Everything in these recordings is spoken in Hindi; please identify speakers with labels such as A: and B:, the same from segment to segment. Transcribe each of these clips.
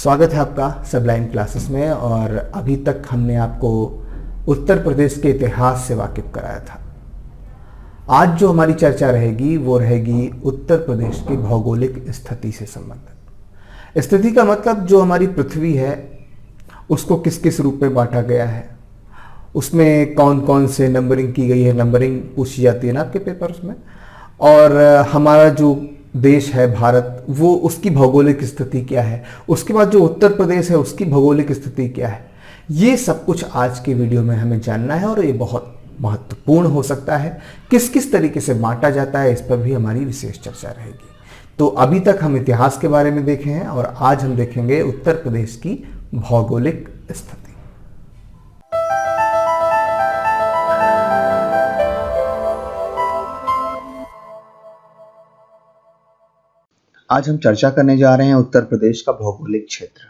A: स्वागत है आपका सबलाइन क्लासेस में। और अभी तक हमने आपको उत्तर प्रदेश के इतिहास से वाकिफ कराया था। आज जो हमारी चर्चा रहेगी वो रहेगी उत्तर प्रदेश की भौगोलिक स्थिति से संबंधित। स्थिति का मतलब जो हमारी पृथ्वी है उसको किस किस रूप में बांटा गया है, उसमें कौन कौन से नंबरिंग की गई है, नंबरिंग पूछी जाती है ना आपके पेपर्स में। और हमारा जो देश है भारत, वो उसकी भौगोलिक स्थिति क्या है, उसके बाद जो उत्तर प्रदेश है उसकी भौगोलिक स्थिति क्या है, ये सब कुछ आज के वीडियो में हमें जानना है। और ये बहुत महत्वपूर्ण हो सकता है। किस किस तरीके से बांटा जाता है इस पर भी हमारी विशेष चर्चा रहेगी। तो अभी तक हम इतिहास के बारे में देखे हैं और आज हम देखेंगे उत्तर प्रदेश की भौगोलिक स्थिति।
B: आज हम चर्चा करने जा रहे हैं उत्तर प्रदेश का भौगोलिक क्षेत्र।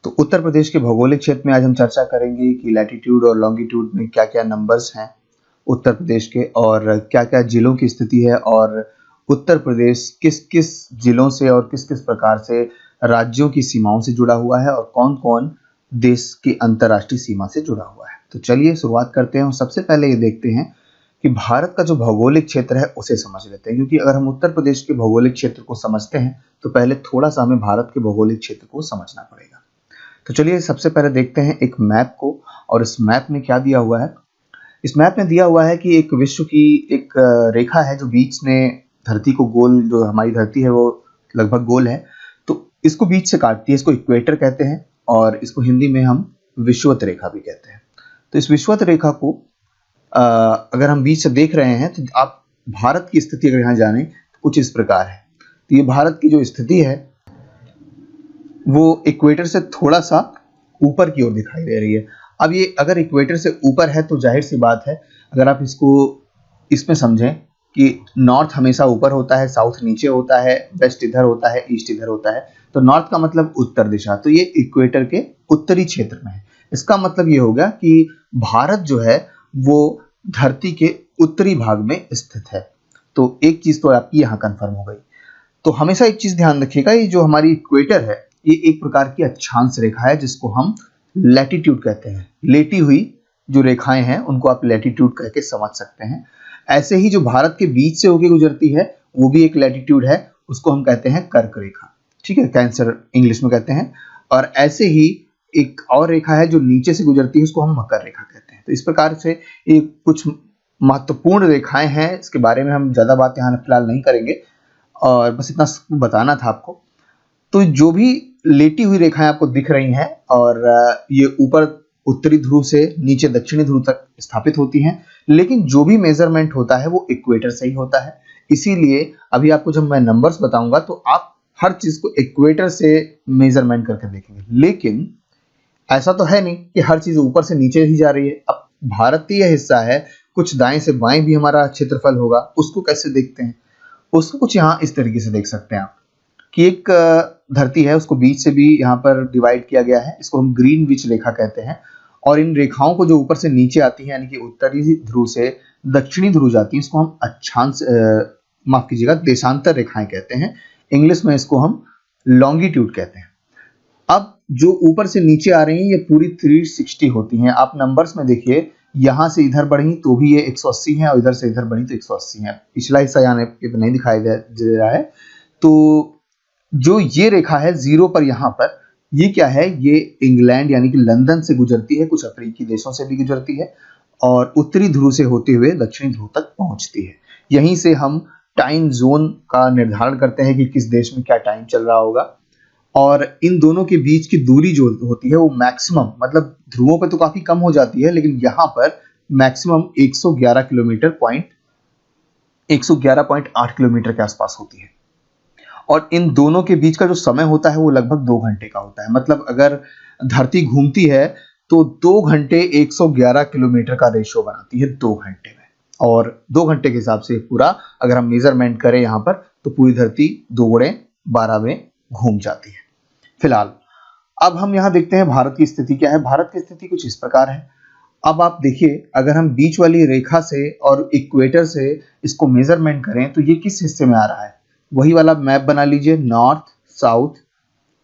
B: तो उत्तर प्रदेश के भौगोलिक क्षेत्र में आज हम चर्चा करेंगे कि लैटिट्यूड और लॉन्गिट्यूड में क्या क्या नंबर्स हैं उत्तर प्रदेश के, और क्या क्या जिलों की स्थिति है, और उत्तर प्रदेश किस किस जिलों से और किस किस प्रकार से राज्यों की सीमाओं से जुड़ा हुआ है, और कौन कौन देश की अंतर्राष्ट्रीय सीमा से जुड़ा हुआ है। तो चलिए शुरुआत करते हैं और सबसे पहले ये देखते हैं कि भारत का जो भौगोलिक क्षेत्र है उसे समझ लेते हैं। क्योंकि अगर हम उत्तर प्रदेश के भौगोलिक क्षेत्र को समझते हैं तो पहले थोड़ा सा हमें भारत के भौगोलिक क्षेत्र को समझना पड़ेगा। तो चलिए सबसे पहले देखते हैं एक मैप को, और इस मैप में क्या दिया हुआ है। इस मैप में दिया हुआ है कि एक विश्व की एक रेखा है जो बीच में धरती को गोल, जो हमारी धरती है वो लगभग गोल है, तो इसको बीच से काटती है। इसको इक्वेटर कहते हैं और इसको हिंदी में हम विषुवत रेखा भी कहते हैं। तो इस विषुवत रेखा को अगर हम बीच से देख रहे हैं तो आप भारत की स्थिति अगर यहाँ जाने तो कुछ इस प्रकार है। तो ये भारत की जो स्थिति है वो इक्वेटर से थोड़ा सा ऊपर की ओर दिखाई दे रही है। अब ये अगर इक्वेटर से ऊपर है तो जाहिर सी बात है, अगर आप इसको इसमें समझें कि नॉर्थ हमेशा ऊपर होता है, साउथ नीचे होता है, वेस्ट इधर होता है, ईस्ट इधर होता है। तो नॉर्थ का मतलब उत्तर दिशा, तो ये इक्वेटर के उत्तरी क्षेत्र में है। इसका मतलब ये हो गया कि भारत जो है वो धरती के उत्तरी भाग में स्थित है। तो एक चीज तो आपकी यहाँ कंफर्म हो गई। तो हमेशा एक चीज ध्यान रखिएगा, ये जो हमारी इक्वेटर है ये एक प्रकार की अक्षांश रेखा है जिसको हम लैटिट्यूड कहते हैं। लेटी हुई जो रेखाएं हैं उनको आप लैटिट्यूड कह के समझ सकते हैं। ऐसे ही जो भारत के बीच से होकर गुजरती है वो भी एक लैटिट्यूड है, उसको हम कहते हैं कर्क रेखा, ठीक है, कैंसर इंग्लिश में कहते हैं। और ऐसे ही एक और रेखा है जो नीचे से गुजरती है, उसको हम मकर रेखा कहते हैं। तो इस प्रकार से ये कुछ महत्वपूर्ण रेखाएं हैं, इसके बारे में हम ज्यादा बात यहाँ फिलहाल नहीं करेंगे और बस इतना बताना था आपको। तो जो भी लेटी हुई रेखाएं आपको दिख रही हैं और ये ऊपर उत्तरी ध्रुव से नीचे दक्षिणी ध्रुव तक स्थापित होती हैं, लेकिन जो भी मेजरमेंट होता है वो इक्वेटर से ही होता है। इसीलिए अभी आपको जब मैं नंबर्स बताऊंगा तो आप हर चीज को इक्वेटर से मेजरमेंट करके देखेंगे। लेकिन ऐसा तो है नहीं कि हर चीज ऊपर से नीचे ही जा रही है। अब भारतीय हिस्सा है, कुछ दाएं से बाएं भी हमारा क्षेत्रफल होगा, उसको कैसे देखते हैं, उसको कुछ यहाँ इस तरीके से देख सकते हैं आप कि एक धरती है, उसको बीच से भी यहाँ पर डिवाइड किया गया है, इसको हम ग्रीनविच रेखा कहते हैं। और इन रेखाओं को जो ऊपर से नीचे आती है यानी कि उत्तरी ध्रुव से दक्षिणी ध्रुव जाती है, इसको हम अक्षांश माफ कीजिएगा देशांतर रेखाएं कहते हैं। इंग्लिश में इसको हम लॉन्गिट्यूड कहते हैं। अब जो ऊपर से नीचे आ रही हैं ये पूरी 360 होती हैं। आप नंबर्स में देखिए, यहां से इधर बढ़ी तो भी ये 180 है और इधर से इधर बढ़ी तो 180 है। पिछला हिस्सा यहाँ नहीं दिखाई दे रहा है। तो जो ये रेखा है जीरो पर, यहाँ पर ये क्या है, ये इंग्लैंड यानी कि लंदन से गुजरती है, कुछ अफ्रीकी देशों से भी गुजरती है और उत्तरी ध्रुव से होते हुए दक्षिणी ध्रुव तक पहुंचती है। यहीं से हम टाइम जोन का निर्धारण करते हैं कि किस देश में क्या टाइम चल रहा होगा। और इन दोनों के बीच की दूरी जो होती है वो मैक्सिमम, मतलब ध्रुवों पे तो काफी कम हो जाती है, लेकिन यहाँ पर मैक्सिमम 111 किलोमीटर 111.8 किलोमीटर के आसपास होती है। और इन दोनों के बीच का जो समय होता है वो लगभग 2 घंटे का होता है। मतलब अगर धरती घूमती है तो 2 घंटे 111 किलोमीटर का रेशियो बनाती है 2 घंटे में। और 2 घंटे के हिसाब से पूरा अगर हम मेजरमेंट करें यहाँ पर तो पूरी धरती 2 गुणे 12 में घूम जाती है। फिलहाल अब हम यहाँ देखते हैं भारत की स्थिति क्या है। भारत की स्थिति कुछ इस प्रकार है। अब आप देखिए, अगर हम बीच वाली रेखा से और इक्वेटर से इसको मेजरमेंट करें तो ये किस हिस्से में आ रहा है, वही वाला मैप बना लीजिए, नॉर्थ साउथ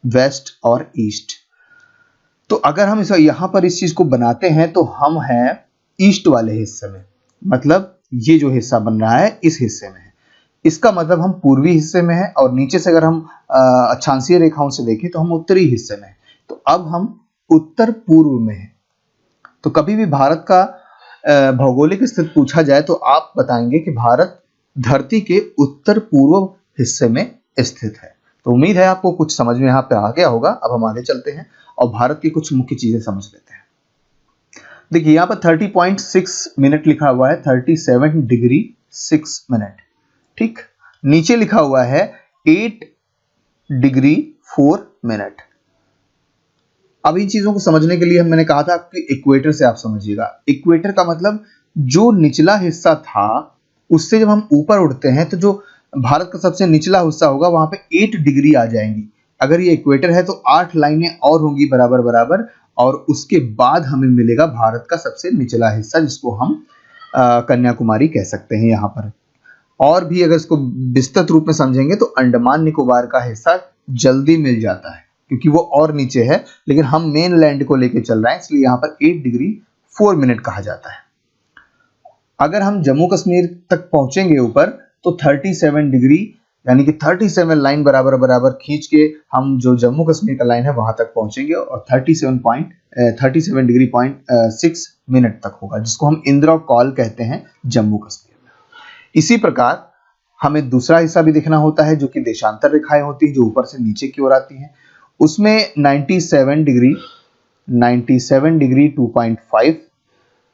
B: वेस्ट और ईस्ट। तो अगर हम इसे यहां पर इस चीज को बनाते हैं तो हम हैं ईस्ट वाले हिस्से में, मतलब ये जो हिस्सा बन रहा है इस हिस्से में है। इसका मतलब हम पूर्वी हिस्से में हैं, और नीचे से अगर हम अक्षांशीय रेखाओं से देखें तो हम उत्तरी हिस्से में हैं। तो अब हम उत्तर पूर्व में हैं। तो कभी भी भारत का भौगोलिक स्थिति पूछा जाए तो आप बताएंगे कि भारत धरती के उत्तर पूर्व हिस्से में स्थित है। तो उम्मीद है आपको कुछ समझ में यहाँ पे आ गया होगा। अब हम आगे चलते हैं और भारत की कुछ मुख्य चीजें समझ लेते हैं। देखिए यहाँ पर 30.6 मिनट लिखा हुआ है, 37 डिग्री 6 मिनट, ठीक। नीचे लिखा हुआ है 8 डिग्री 4 मिनट। अब इन चीजों को समझने के लिए मैंने कहा था कि इक्वेटर से आप समझिएगा। इक्वेटर का मतलब जो निचला हिस्सा था उससे जब हम ऊपर उठते हैं तो जो भारत का सबसे निचला हिस्सा होगा वहां पे 8 डिग्री आ जाएंगी। अगर ये इक्वेटर है तो 8 लाइनें और होंगी बराबर बराबर, और उसके बाद हमें मिलेगा भारत का सबसे निचला हिस्सा, जिसको हम कन्याकुमारी कह सकते हैं यहाँ पर। और भी अगर इसको विस्तृत रूप में समझेंगे तो अंडमान निकोबार का हिस्सा जल्दी मिल जाता है क्योंकि वो और नीचे है, लेकिन हम मेन लैंड को लेके चल रहे हैं, इसलिए यहाँ पर 8 डिग्री 4 मिनट कहा जाता है। अगर हम जम्मू कश्मीर तक पहुंचेंगे ऊपर तो 37 डिग्री यानी कि 37 लाइन बराबर बराबर खींच के हम जो जम्मू कश्मीर का लाइन है वहां तक पहुंचेंगे, और 37 डिग्री 6 मिनट तक होगा, जिसको हम इंदिरा कॉल कहते हैं जम्मू कश्मीर में। इसी प्रकार हमें दूसरा हिस्सा भी देखना होता है जो कि देशांतर रेखाएं होती है जो ऊपर से नीचे की ओर आती हैं। उसमें 97 डिग्री 2.5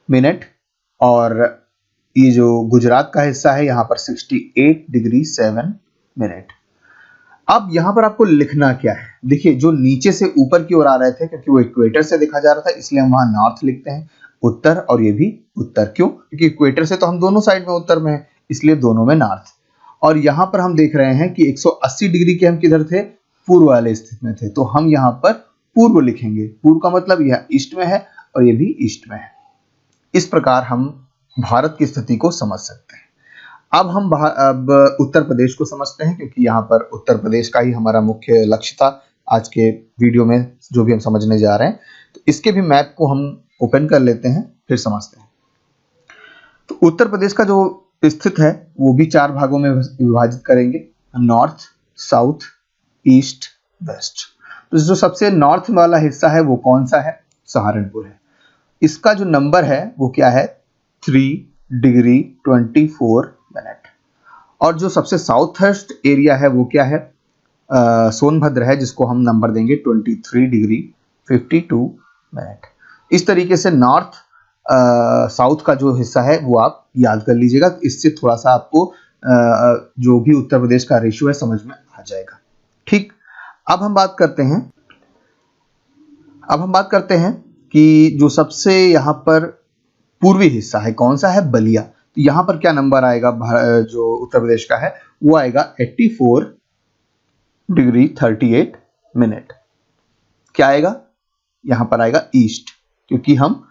B: मिनट, और ये जो गुजरात का हिस्सा है यहाँ पर 68 डिग्री 7 मिनट। अब यहाँ पर आपको लिखना क्या है, देखिए जो नीचे से ऊपर की ओर आ रहे थे क्योंकि वो इक्वेटर से देखा जा रहा था इसलिए हम वहां नॉर्थ लिखते हैं, उत्तर, और ये भी उत्तर। क्यों? क्योंकि इक्वेटर से तो हम दोनों साइड में उत्तर में है, इसलिए दोनों में नॉर्थ। और यहाँ पर हम देख रहे हैं कि 180 डिग्री के हम किधर थे, पूर्व वाले स्थिति में थे, तो हम यहाँ पर पूर्व लिखेंगे। पूर्व का मतलब यह ईस्ट में है और ये भी ईस्ट में है। इस प्रकार हम भारत की स्थिति को समझ सकते हैं। अब उत्तर प्रदेश को समझते हैं क्योंकि यहाँ पर उत्तर प्रदेश का ही हमारा मुख्य लक्ष्य था आज के वीडियो में जो भी हम समझने जा रहे हैं। तो इसके भी मैप को हम ओपन कर लेते हैं फिर समझते हैं। तो उत्तर प्रदेश का जो स्थित है वो भी 4 भागों में विभाजित करेंगे, नॉर्थ, साउथ, ईस्ट, वेस्ट। तो जो सबसे नॉर्थ वाला हिस्सा है वो कौन सा है? सहारनपुर है। इसका जो नंबर है वो क्या है? 3 डिग्री 24 मिनट। और जो सबसे साउथर्स्ट एरिया है वो क्या है? सोनभद्र है, जिसको हम नंबर देंगे 23 डिग्री 52 मिनट। इस तरीके से नॉर्थ साउथ का जो हिस्सा है वो आप याद कर लीजिएगा, इससे थोड़ा सा आपको जो भी उत्तर प्रदेश का रेशियो है समझ में आ जाएगा। ठीक, अब हम बात करते हैं कि जो सबसे यहाँ पर पूर्वी हिस्सा है कौन सा है? बलिया। तो यहाँ पर क्या नंबर आएगा जो उत्तर प्रदेश का है? वो आएगा 84 डिग्री 38 मिनट। क्या आएगा? यहाँ पर आएगा ईस्ट, क्योंकि हम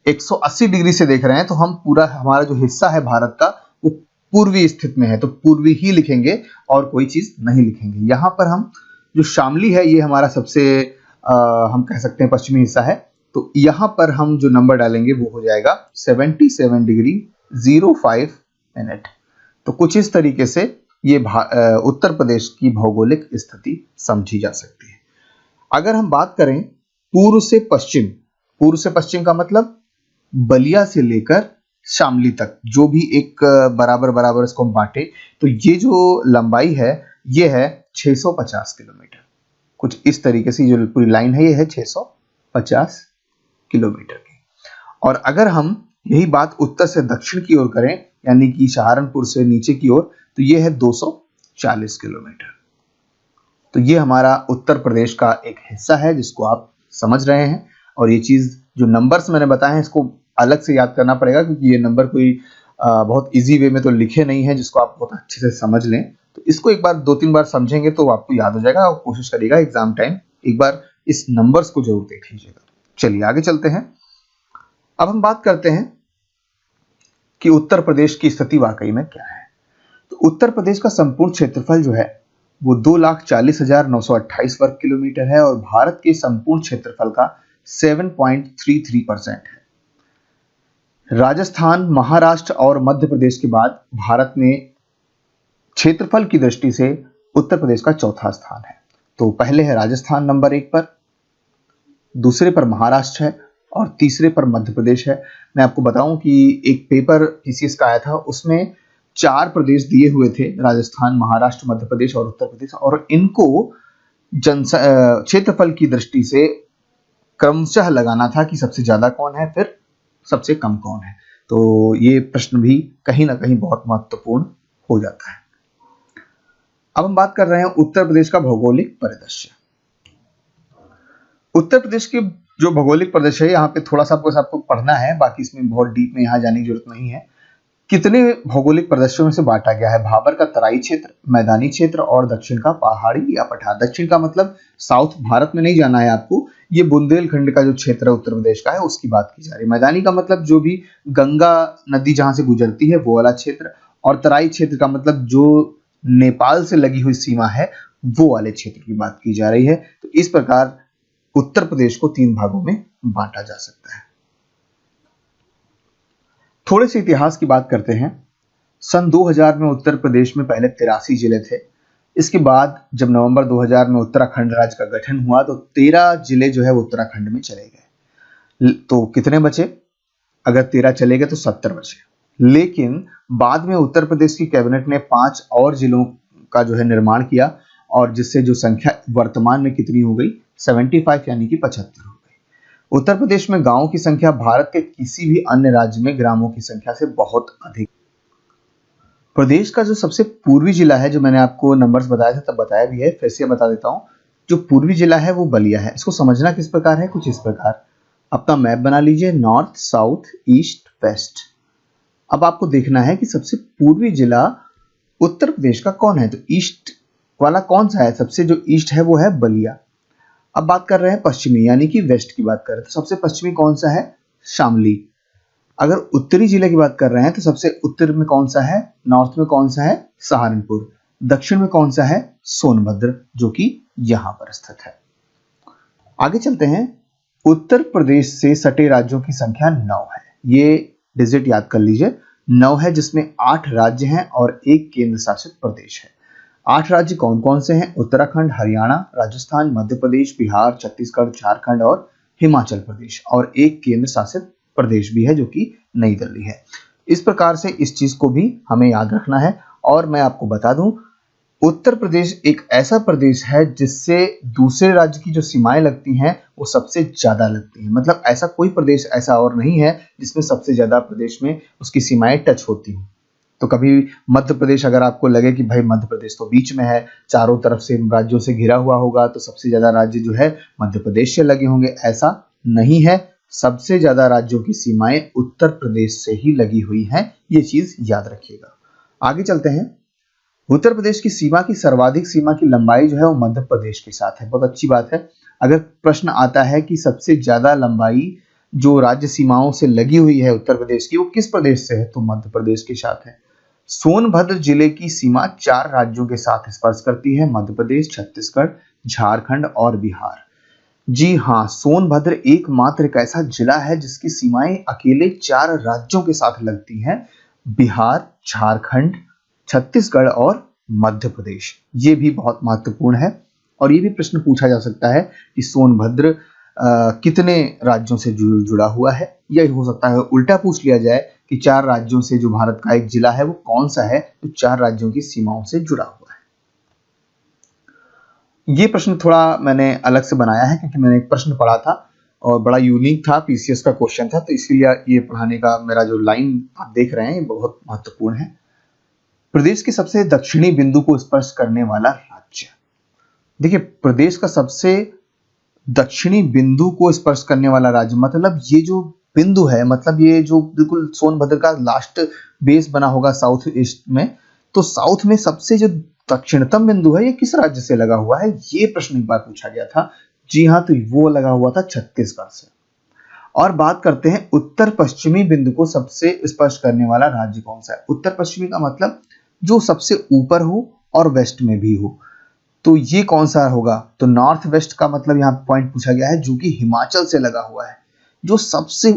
B: 180 डिग्री से देख रहे हैं तो हम पूरा हमारा जो हिस्सा है भारत का वो पूर्वी स्थिति में है, तो पूर्वी ही लिखेंगे और कोई चीज नहीं लिखेंगे। यहाँ पर हम जो शामली है ये हमारा सबसे हम कह सकते हैं पश्चिमी हिस्सा है, तो यहाँ पर हम जो नंबर डालेंगे वो हो जाएगा 77 डिग्री 05 मिनट। तो कुछ इस तरीके से ये उत्तर प्रदेश की भौगोलिक स्थिति समझी जा सकती है। अगर हम बात करें पूर्व से पश्चिम का मतलब बलिया से लेकर शामली तक जो भी एक बराबर इसको बांटे, तो ये जो लंबाई है ये है 650 किलोमीटर। कुछ इस तरीके से जो पूरी लाइन है ये है 650 किलोमीटर की। और अगर हम यही बात उत्तर से दक्षिण की ओर करें, यानी कि सहारनपुर से नीचे की ओर, तो ये है 240 किलोमीटर। तो ये हमारा उत्तर प्रदेश का एक हिस्सा है जिसको आप समझ रहे हैं। और ये चीज जो नंबर्स मैंने बताए हैं इसको अलग से याद करना पड़ेगा, क्योंकि ये नंबर कोई बहुत इजी वे में तो लिखे नहीं है जिसको आप बहुत अच्छे से समझ लें। तो इसको एक बार 2-3 बार समझेंगे तो आपको याद हो जाएगा, और कोशिश करिएगा एग्जाम टाइम एक बार इस नंबर्स को जरूर देख लीजिएगा। चलिए आगे चलते हैं। अब हम बात करते हैं कि उत्तर प्रदेश की स्थिति वाकई में क्या है। तो उत्तर प्रदेश का संपूर्ण क्षेत्रफल जो है वो 2,40,928 वर्ग किलोमीटर है और भारत के संपूर्ण क्षेत्रफल का 7.33% है। राजस्थान, महाराष्ट्र और मध्य प्रदेश के बाद भारत में क्षेत्रफल की दृष्टि से उत्तर प्रदेश का चौथा स्थान है। तो पहले है राजस्थान नंबर 1 पर, दूसरे पर महाराष्ट्र है और तीसरे पर मध्य प्रदेश है। मैं आपको बताऊं कि एक पेपर पीसीएस का आया था, उसमें 4 प्रदेश दिए हुए थे, राजस्थान, महाराष्ट्र, मध्य प्रदेश और उत्तर प्रदेश, और इनको क्षेत्रफल की दृष्टि से क्रमशः लगाना था कि सबसे ज्यादा कौन है, फिर सबसे कम कौन है। तो ये प्रश्न भी कहीं ना कहीं बहुत महत्वपूर्ण हो जाता है। अब हम बात कर रहे हैं उत्तर प्रदेश का भौगोलिक परिदृश्य। उत्तर प्रदेश के जो भौगोलिक परिदृश्य है, यहाँ पे थोड़ा सा आपको पढ़ना है, बाकी इसमें बहुत डीप में यहाँ जाने की जरूरत नहीं है। कितने भौगोलिक प्रदेशों में से बांटा गया है? भाबर का तराई क्षेत्र, मैदानी क्षेत्र और दक्षिण का पहाड़ी या पठार। दक्षिण का मतलब साउथ भारत में नहीं जाना है आपको, ये बुंदेलखंड का जो क्षेत्र है उत्तर प्रदेश का है उसकी बात की जा रही है। मैदानी का मतलब जो भी गंगा नदी जहां से गुजरती है वो वाला क्षेत्र, और तराई क्षेत्र का मतलब जो नेपाल से लगी हुई सीमा है वो वाले क्षेत्र की बात की जा रही है। तो इस प्रकार उत्तर प्रदेश को 3 भागों में बांटा जा सकता है। थोड़े से इतिहास की बात करते हैं। सन 2000 में उत्तर प्रदेश में पहले 83 जिले थे। इसके बाद जब नवंबर 2000 में उत्तराखंड राज्य का गठन हुआ तो 13 जिले जो है वो उत्तराखंड में चले गए। तो कितने बचे? अगर 13 चले गए तो 70 बचे। लेकिन बाद में उत्तर प्रदेश की कैबिनेट ने 5 और जिलों का जो है निर्माण किया, और जिससे जो संख्या वर्तमान में कितनी हो गई? 75, यानी कि 75 हो गई। उत्तर प्रदेश में गांवों की संख्या भारत के किसी भी अन्य राज्य में ग्रामों की संख्या से बहुत अधिक। प्रदेश का जो सबसे पूर्वी जिला है, जो मैंने आपको नंबर्स बताया था तब बताया भी है, फिर से बता देता हूं, जो पूर्वी जिला है वो बलिया है। इसको समझना किस प्रकार है? कुछ इस प्रकार अपना मैप बना लीजिए, नॉर्थ, साउथ, ईस्ट, वेस्ट। अब आपको देखना है कि सबसे पूर्वी जिला उत्तर प्रदेश का कौन है, तो ईस्ट वाला कौन सा है? सबसे जो ईस्ट है वो है बलिया। अब बात कर रहे हैं पश्चिमी, यानी कि वेस्ट की बात कर रहे हैं, तो सबसे पश्चिमी कौन सा है? शामली। अगर उत्तरी जिले की बात कर रहे हैं तो सबसे उत्तर में कौन सा है? नॉर्थ में कौन सा है? सहारनपुर। दक्षिण में कौन सा है? सोनभद्र, जो कि यहां पर स्थित है। आगे चलते हैं। उत्तर प्रदेश से सटे राज्यों की संख्या 9 है। ये डिजिट याद कर लीजिए, 9 है, जिसमें 8 राज्य हैं और 1 केंद्र शासित प्रदेश है। 8 राज्य कौन कौन से हैं? उत्तराखंड, हरियाणा, राजस्थान, मध्य प्रदेश, बिहार, छत्तीसगढ़, झारखंड और हिमाचल प्रदेश, और 1 केंद्र शासित प्रदेश भी है जो कि नई दिल्ली है। इस प्रकार से इस चीज को भी हमें याद रखना है। और मैं आपको बता दूं, उत्तर प्रदेश एक ऐसा प्रदेश है जिससे दूसरे राज्य की जो सीमाएं लगती हैं वो सबसे ज्यादा लगती हैं। मतलब ऐसा कोई प्रदेश ऐसा और नहीं है जिसमें सबसे ज्यादा प्रदेश में उसकी सीमाएं टच होती हैं। तो कभी मध्य प्रदेश अगर आपको लगे कि भाई मध्य प्रदेश तो बीच में है, चारों तरफ से राज्यों से घिरा हुआ होगा, तो सबसे ज्यादा राज्य जो है मध्य प्रदेश से लगे होंगे, ऐसा नहीं है। सबसे ज्यादा राज्यों की सीमाएं उत्तर प्रदेश से ही लगी हुई हैं, ये चीज याद रखिएगा। आगे चलते हैं। उत्तर प्रदेश की सीमा की सर्वाधिक सीमा की लंबाई जो है वो मध्य प्रदेश के साथ है। बहुत अच्छी बात है। अगर प्रश्न आता है कि सबसे ज्यादा लंबाई जो राज्य सीमाओं से लगी हुई है उत्तर प्रदेश की, वो किस प्रदेश से है, तो मध्य प्रदेश के साथ है। सोनभद्र जिले की सीमा 4 राज्यों के साथ स्पर्श करती है, मध्य प्रदेश, छत्तीसगढ़, झारखंड और बिहार। जी हाँ, सोनभद्र एकमात्र एक ऐसा जिला है जिसकी सीमाएं अकेले 4 राज्यों के साथ लगती हैं, बिहार, झारखंड, छत्तीसगढ़ और मध्य प्रदेश। ये भी बहुत महत्वपूर्ण है। और ये भी प्रश्न पूछा जा सकता है कि सोनभद्र कितने राज्यों से जुड़ा हुआ है, या हो सकता है उल्टा पूछ लिया जाए कि 4 राज्यों से जो भारत का एक जिला है वो कौन सा है जो 4 राज्यों की सीमाओं से जुड़ा हुआ है। ये प्रश्न थोड़ा मैंने अलग से बनाया है क्योंकि मैंने एक प्रश्न पढ़ा था और बड़ा यूनिक था, पीसीएस का क्वेश्चन था, तो इसलिए ये पढ़ाने का मेरा जो लाइन आप देख रहे हैं ये बहुत महत्वपूर्ण है। प्रदेश के सबसे दक्षिणी बिंदु को स्पर्श करने वाला राज्य। देखिए, प्रदेश का सबसे दक्षिणी बिंदु को स्पर्श करने वाला राज्य, मतलब ये जो बिंदु है, मतलब ये जो बिल्कुल सोनभद्र का लास्ट बेस बना होगा साउथ ईस्ट में, तो साउथ में सबसे जो दक्षिणतम बिंदु है ये किस राज्य से लगा हुआ है, ये प्रश्न एक बार पूछा गया था। जी हाँ, तो वो लगा हुआ था छत्तीसगढ़ से। और बात करते हैं उत्तर पश्चिमी बिंदु को सबसे स्पर्श करने वाला राज्य कौन सा है। उत्तर पश्चिमी का मतलब जो सबसे ऊपर हो और वेस्ट में भी हो। तो ये कौन सा होगा? तो नॉर्थ वेस्ट का मतलब यहाँ पॉइंट पूछा गया है, जो कि हिमाचल से लगा हुआ है। जो सबसे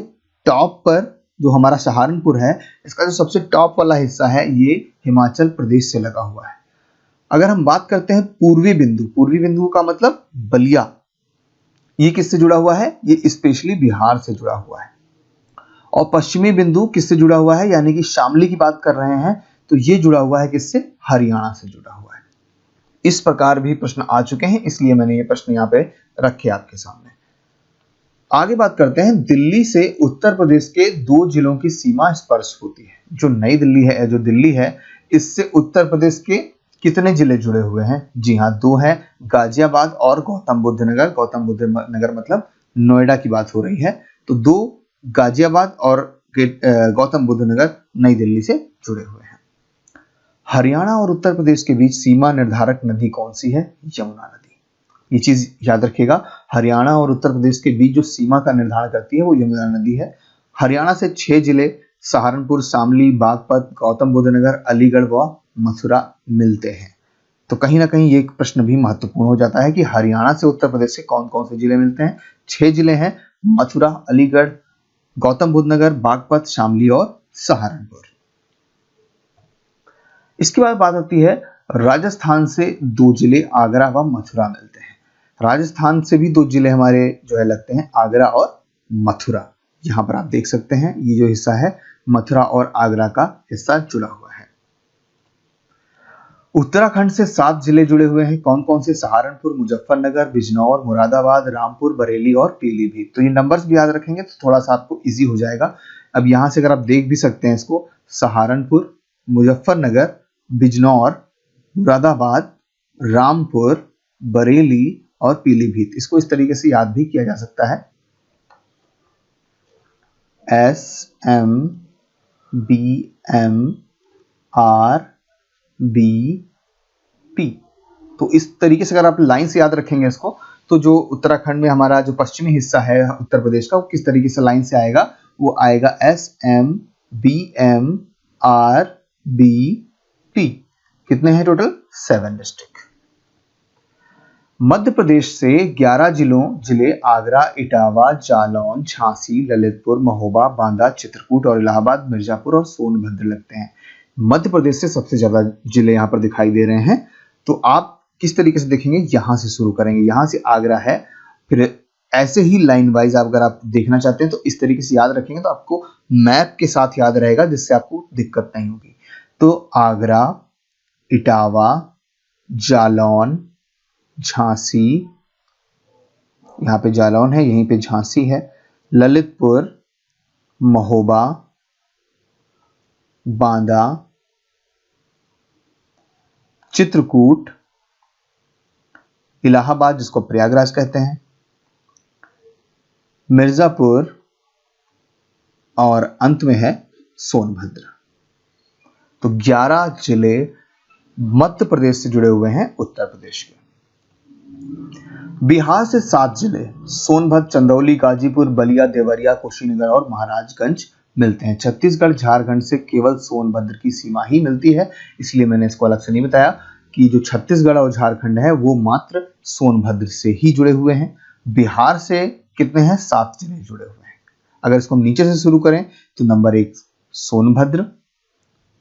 B: टॉप पर जो हमारा सहारनपुर है, इसका जो सबसे टॉप वाला हिस्सा है ये हिमाचल प्रदेश से लगा हुआ है। अगर हम बात करते हैं पूर्वी बिंदु का मतलब बलिया, ये किससे जुड़ा हुआ है? ये स्पेशली बिहार से जुड़ा हुआ है। और पश्चिमी बिंदु किससे जुड़ा हुआ है? यानी कि शामली की बात कर रहे हैं, तो ये जुड़ा हुआ है किससे? हरियाणा से जुड़ा हुआ है। इस प्रकार भी प्रश्न आ चुके हैं, इसलिए मैंने ये प्रश्न यहाँ पे रखे आपके सामने। आगे बात करते हैं, दिल्ली से उत्तर प्रदेश के 2 जिलों की सीमा स्पर्श होती है। जो नई दिल्ली है, जो दिल्ली है, इससे उत्तर प्रदेश के कितने जिले जुड़े हुए हैं? जी हाँ, 2 हैं, गाजियाबाद और गौतम बुद्ध नगर। गौतम बुद्ध नगर मतलब नोएडा की बात हो रही है। तो 2 गाजियाबाद और गौतम बुद्ध नगर नई दिल्ली से जुड़े हुए हैं। हरियाणा और उत्तर प्रदेश के बीच सीमा निर्धारक नदी कौन सी है? यमुना नदी। ये चीज याद रखिएगा, हरियाणा और उत्तर प्रदेश के बीच जो सीमा का निर्धारण करती है वो यमुना नदी है। हरियाणा से 6 जिले सहारनपुर, शामली, बागपत, गौतम बुद्ध नगर, अलीगढ़ व मथुरा मिलते हैं। तो कहीं ना कहीं ये प्रश्न भी महत्वपूर्ण हो जाता है कि हरियाणा से उत्तर प्रदेश से कौन कौन से जिले मिलते हैं? 6 जिले हैं, मथुरा, अलीगढ़, गौतम बुद्ध नगर, बागपत, शामली और सहारनपुर। इसके बाद बात आती है, राजस्थान से 2 जिले आगरा व मथुरा मिलते हैं। राजस्थान से भी 2 जिले हमारे जो है लगते हैं, आगरा और मथुरा। यहां पर आप देख सकते हैं ये जो हिस्सा है मथुरा और आगरा का हिस्सा जुड़ा हुआ है। उत्तराखंड से 7 जिले जुड़े हुए हैं। कौन कौन से? सहारनपुर, मुजफ्फरनगर, बिजनौर, मुरादाबाद, रामपुर, बरेली और पीलीभीत। तो ये नंबर्स भी याद रखेंगे तो थोड़ा सा आपको इजी हो जाएगा। अब यहां से अगर आप देख भी सकते हैं इसको, सहारनपुर, मुजफ्फरनगर, बिजनौर, मुरादाबाद, रामपुर, बरेली और पीलीभीत। इसको इस तरीके से याद भी किया जा सकता है, SMBRBP। तो इस तरीके से अगर आप लाइन से याद रखेंगे इसको, तो जो उत्तराखंड में हमारा जो पश्चिमी हिस्सा है उत्तर प्रदेश का, वो किस तरीके से लाइन से आएगा? वो आएगा SMBMRBP। कितने हैं टोटल? 7 डिस्ट्रिक्ट। मध्य प्रदेश से 11 जिले आगरा, इटावा, जालौन, झांसी, ललितपुर, महोबा, बांदा, चित्रकूट और इलाहाबाद, मिर्जापुर और सोनभद्र लगते हैं। मध्य प्रदेश से सबसे ज्यादा जिले यहाँ पर दिखाई दे रहे हैं। तो आप किस तरीके से देखेंगे? यहां से शुरू करेंगे, यहां से आगरा है, फिर ऐसे ही लाइन वाइज अगर आप देखना चाहते हैं तो इस तरीके से याद रखेंगे तो आपको मैप के साथ याद रहेगा, जिससे आपको दिक्कत नहीं होगी। तो आगरा, इटावा, जालौन, झांसी, यहाँ पे जालौन है, यहीं पे झांसी है, ललितपुर, महोबा, बांदा, चित्रकूट, इलाहाबाद जिसको प्रयागराज कहते हैं, मिर्जापुर और अंत में है सोनभद्र। तो 11 जिले मध्य प्रदेश से जुड़े हुए हैं उत्तर प्रदेश के। बिहार से 7 जिले सोनभद्र, चंदौली, गाजीपुर, बलिया, देवरिया, कुशीनगर और महाराजगंज मिलते हैं। छत्तीसगढ़, झारखंड से केवल सोनभद्र की सीमा ही मिलती है, इसलिए मैंने इसको अलग से नहीं बताया कि जो छत्तीसगढ़ और झारखंड है वो मात्र सोनभद्र से ही जुड़े हुए हैं। बिहार से कितने हैं? 7 जिले जुड़े हुए हैं। अगर इसको हम नीचे से शुरू करें तो नंबर 1 सोनभद्र,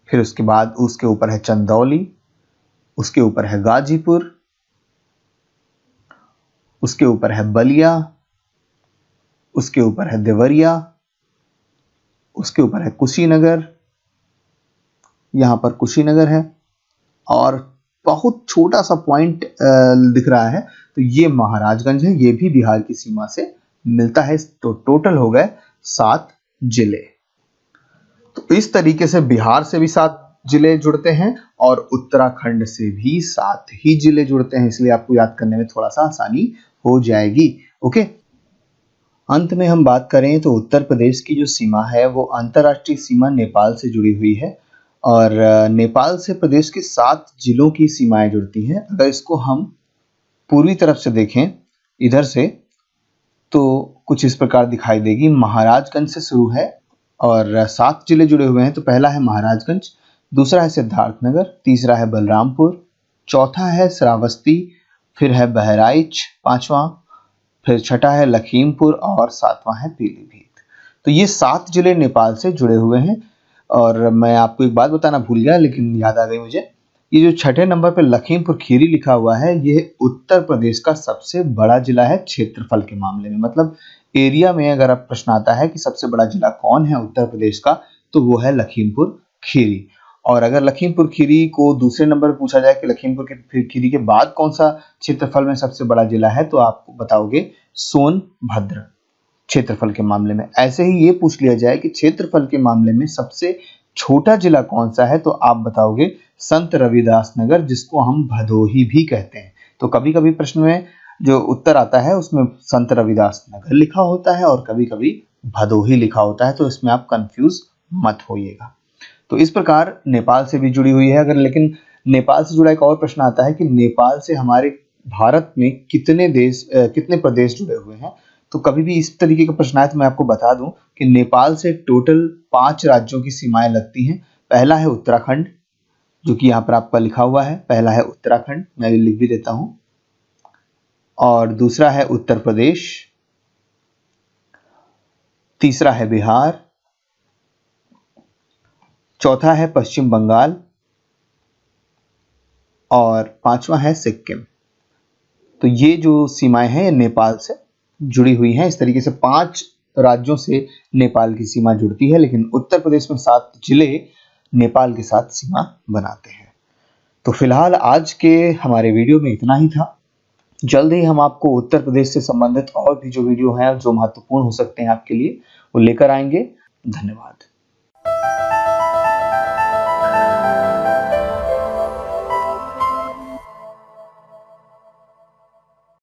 B: फिर उसके बाद उसके ऊपर है चंदौली, उसके ऊपर है गाजीपुर, उसके ऊपर है बलिया, उसके ऊपर है देवरिया, उसके ऊपर है कुशीनगर, यहां पर कुशीनगर है, और बहुत छोटा सा पॉइंट दिख रहा है तो ये महाराजगंज है, ये भी बिहार की सीमा से मिलता है। तो टोटल हो गए 7 जिले। तो इस तरीके से बिहार से भी 7 जिले जुड़ते हैं और उत्तराखंड से भी 7 ही जिले जुड़ते हैं, इसलिए आपको याद करने में थोड़ा सा आसानी हो जाएगी। ओके, अंत में हम बात करें तो उत्तर प्रदेश की जो सीमा है वो अंतर्राष्ट्रीय सीमा नेपाल से जुड़ी हुई है और नेपाल से प्रदेश के 7 जिलों की सीमाएं जुड़ती हैं। अगर इसको हम पूर्वी तरफ से देखें इधर से तो कुछ इस प्रकार दिखाई देगी। महाराजगंज से शुरू है और 7 जिले जुड़े हुए हैं। तो पहला है महाराजगंज, दूसरा है सिद्धार्थनगर, तीसरा है बलरामपुर, चौथा है श्रावस्ती, फिर है बहराइच पांचवा, फिर छठा है लखीमपुर और सातवां है पीलीभीत। तो ये 7 जिले नेपाल से जुड़े हुए हैं। और मैं आपको एक बात बताना भूल गया, लेकिन याद आ गई मुझे, ये जो छठे नंबर पे लखीमपुर खीरी लिखा हुआ है, ये उत्तर प्रदेश का सबसे बड़ा जिला है क्षेत्रफल के मामले में। मतलब एरिया में अगर आप प्रश्न आता है कि सबसे बड़ा जिला कौन है उत्तर प्रदेश का, तो वो है लखीमपुर खीरी। और अगर लखीमपुर खीरी को दूसरे नंबर पर पूछा जाए कि लखीमपुर खीरी के बाद कौन सा क्षेत्रफल में सबसे बड़ा जिला है, तो आप बताओगे सोनभद्र क्षेत्रफल के मामले में। ऐसे ही ये पूछ लिया जाए कि क्षेत्रफल के मामले में सबसे छोटा जिला कौन सा है, तो आप बताओगे संत रविदास नगर, जिसको हम भदोही भी कहते हैं। तो कभी कभी प्रश्न में जो उत्तर आता है उसमें संत रविदास नगर लिखा होता है और कभी कभी भदोही लिखा होता है, तो इसमें आप कंफ्यूज मत होइएगा। तो इस प्रकार नेपाल से भी जुड़ी हुई है। अगर लेकिन नेपाल से जुड़ा एक और प्रश्न आता है कि नेपाल से हमारे भारत में कितने प्रदेश जुड़े हुए हैं, तो कभी भी इस तरीके का प्रश्न आए तो मैं आपको बता दूं कि नेपाल से टोटल 5 राज्यों की सीमाएं लगती हैं। पहला है उत्तराखंड, जो कि यहाँ पर आपका लिखा हुआ है, पहला है उत्तराखंड, मैं लिख भी देता हूं। और दूसरा है उत्तर प्रदेश, तीसरा है बिहार, चौथा है पश्चिम बंगाल और पांचवा है सिक्किम। तो ये जो सीमाएं हैं नेपाल से जुड़ी हुई हैं। इस तरीके से 5 राज्यों से नेपाल की सीमा जुड़ती है, लेकिन उत्तर प्रदेश में 7 जिले नेपाल के साथ सीमा बनाते हैं। तो फिलहाल आज के हमारे वीडियो में इतना ही था। जल्द ही हम आपको उत्तर प्रदेश से संबंधित और भी जो वीडियो हैं जो महत्वपूर्ण हो सकते हैं आपके लिए, वो लेकर आएंगे। धन्यवाद।